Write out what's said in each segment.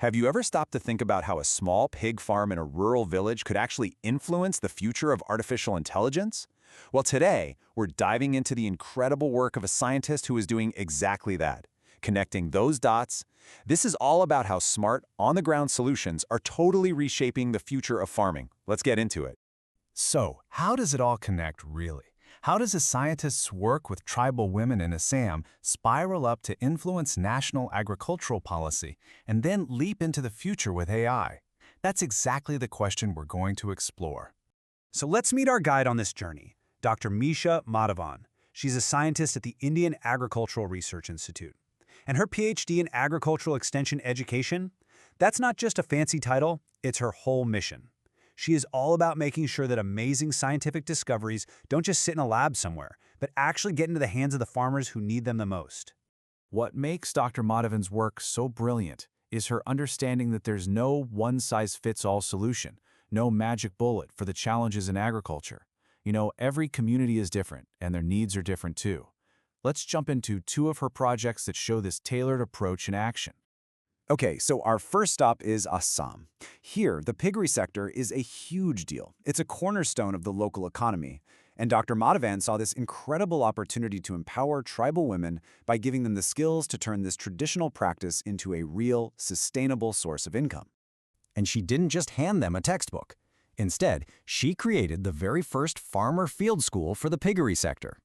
Have you ever stopped to think about how a small pig farm in a rural village could actually influence the future of artificial intelligence? Well, today, we're diving into the incredible work of a scientist who is doing exactly that, connecting those dots. This is all about how smart, on-the-ground solutions are totally reshaping the future of farming. Let's get into it. So, how does it all connect, really? How does a scientist's work with tribal women in Assam spiral up to influence national agricultural policy and then leap into the future with AI? That's exactly the question we're going to explore. So let's meet our guide on this journey, Dr. Misha Madhavan. She's a scientist at the Indian Agricultural Research Institute. And her PhD in agricultural extension education, that's not just a fancy title, it's her whole mission. She is all about making sure that amazing scientific discoveries don't just sit in a lab somewhere, but actually get into the hands of the farmers who need them the most. What makes Dr. Madhavan's work so brilliant is her understanding that there's no one-size-fits-all solution, no magic bullet for the challenges in agriculture. Every community is different, and their needs are different too. Let's jump into two of her projects that show this tailored approach in action. Okay, so our first stop is Assam. Here, the piggery sector is a huge deal. It's a cornerstone of the local economy. And Dr. Madhavan saw this incredible opportunity to empower tribal women by giving them the skills to turn this traditional practice into a real, sustainable source of income. And she didn't just hand them a textbook. Instead, she created the very first farmer field school for the piggery sector.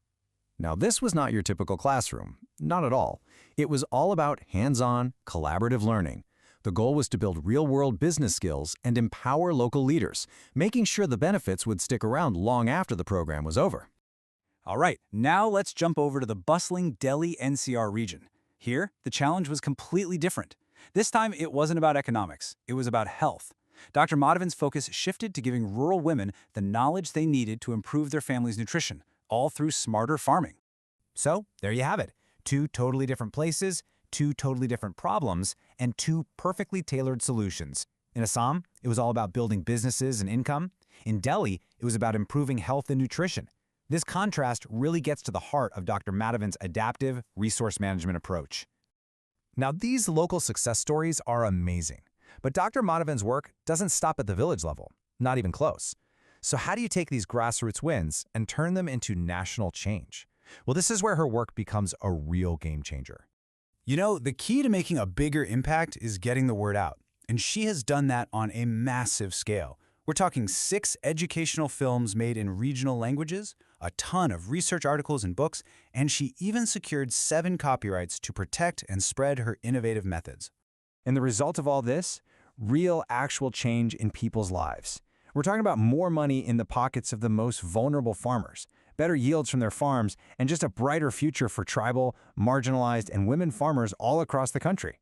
Now, this was not your typical classroom, not at all. It was all about hands-on, collaborative learning. The goal was to build real-world business skills and empower local leaders, making sure the benefits would stick around long after the program was over. All right, now let's jump over to the bustling Delhi NCR region. Here, the challenge was completely different. This time, it wasn't about economics, it was about health. Dr. Madhavan's focus shifted to giving rural women the knowledge they needed to improve their family's nutrition, all through smarter farming. So, there you have it. Two totally different places, two totally different problems, and two perfectly tailored solutions. In Assam, it was all about building businesses and income. In Delhi, it was about improving health and nutrition. This contrast really gets to the heart of Dr. Madhavan's adaptive resource management approach. Now, these local success stories are amazing, but Dr. Madhavan's work doesn't stop at the village level, not even close. So how do you take these grassroots wins and turn them into national change? Well, this is where her work becomes a real game changer. The key to making a bigger impact is getting the word out. And she has done that on a massive scale. We're talking 6 educational films made in regional languages, a ton of research articles and books, and she even secured 7 copyrights to protect and spread her innovative methods. And the result of all this? Real, actual change in people's lives. We're talking about more money in the pockets of the most vulnerable farmers, better yields from their farms, and just a brighter future for tribal, marginalized, and women farmers all across the country.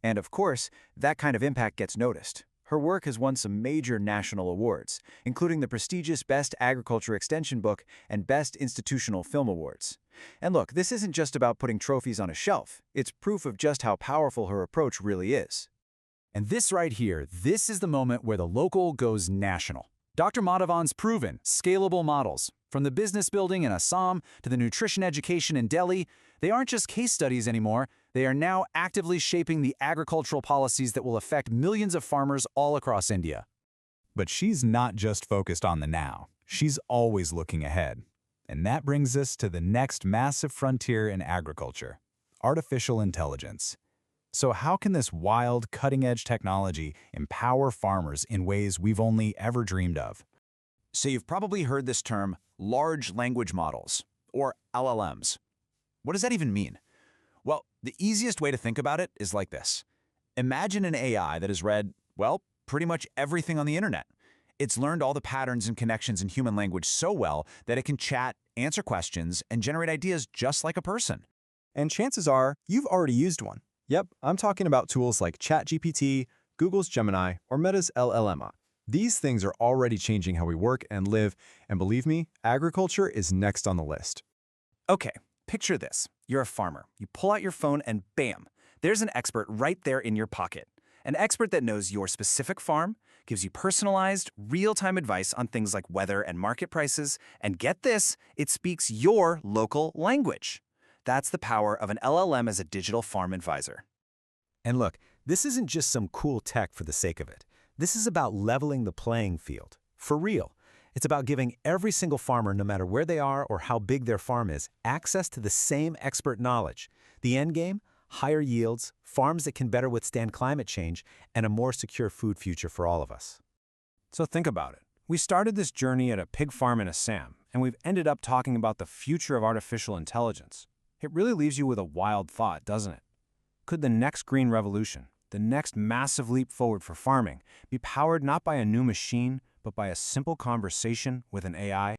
And of course, that kind of impact gets noticed. Her work has won some major national awards, including the prestigious Best Agriculture Extension Book and Best Institutional Film Awards. And look, this isn't just about putting trophies on a shelf. It's proof of just how powerful her approach really is. And this right here, this is the moment where the local goes national. Dr. Madhavan's proven, scalable models, from the business building in Assam to the nutrition education in Delhi, they aren't just case studies anymore, they are now actively shaping the agricultural policies that will affect millions of farmers all across India. But she's not just focused on the now, she's always looking ahead. And that brings us to the next massive frontier in agriculture, artificial intelligence. So how can this wild, cutting-edge technology empower farmers in ways we've only ever dreamed of? So you've probably heard this term, large language models, or LLMs. What does that even mean? Well, the easiest way to think about it is like this. Imagine an AI that has read, pretty much everything on the internet. It's learned all the patterns and connections in human language so well that it can chat, answer questions, and generate ideas just like a person. And chances are, you've already used one. Yep, I'm talking about tools like ChatGPT, Google's Gemini, or Meta's LLM. These things are already changing how we work and live, and believe me, agriculture is next on the list. Okay, picture this. You're a farmer. You pull out your phone and bam, there's an expert right there in your pocket. An expert that knows your specific farm, gives you personalized, real-time advice on things like weather and market prices, and get this, it speaks your local language. That's the power of an LLM as a digital farm advisor. And look, This isn't just some cool tech for the sake of it. This is about leveling the playing field. For real. It's about giving every single farmer, no matter where they are or how big their farm is, access to the same expert knowledge. The end game? Higher yields, farms that can better withstand climate change, and a more secure food future for all of us. So think about it. We started this journey at a pig farm in Assam, and we've ended up talking about the future of artificial intelligence. It really leaves you with a wild thought, doesn't it? Could the next green revolution, the next massive leap forward for farming, be powered not by a new machine, but by a simple conversation with an AI?